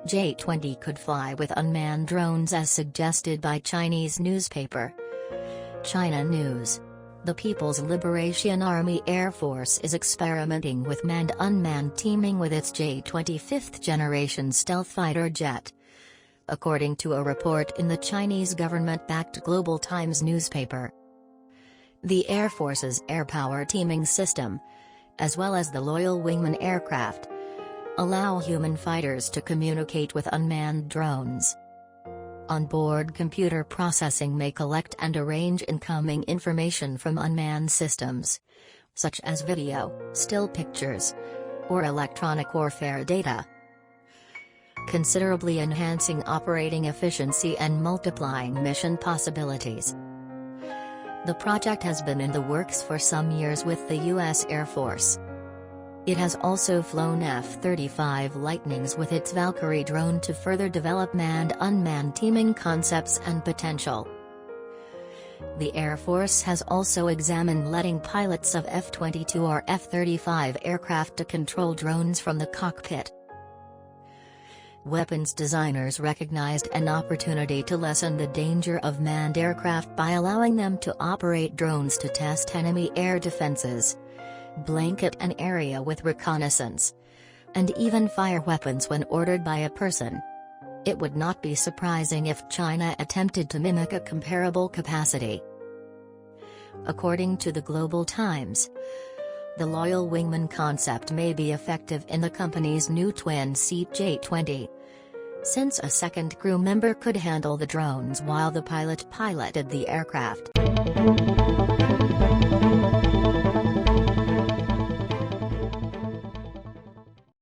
J-20 could fly with unmanned drones as suggested by Chinese newspaper. China News. The People's Liberation Army Air Force is experimenting with manned-unmanned teaming with its J-20 fifth-generation stealth fighter jet. According to a report in the Chinese government-backed Global Times newspaper. The Air Force's air power teaming system, as well as the Loyal Wingman aircraft, allow human fighters to communicate with unmanned drones. Onboard computer processing may collect and arrange incoming information from unmanned systems, such as video, still pictures, or electronic warfare data, considerably enhancing operating efficiency and multiplying mission possibilities. The project has been in the works for some years with the U.S. Air Force. It has also flown F-35 Lightnings with its Valkyrie drone to further develop manned-unmanned teaming concepts and potential. The Air Force has also examined letting pilots of F-22 or F-35 aircraft to control drones from the cockpit. Weapons designers recognized an opportunity to lessen the danger of manned aircraft by allowing them to operate drones to test enemy air defenses, blanket an area with reconnaissance, and even fire weapons when ordered by a person. It would not be surprising if China attempted to mimic a comparable capacity. According to the Global Times, the Loyal Wingman concept may be effective in the company's new twin-seat J-20, since a second crew member could handle the drones while the pilot piloted the aircraft.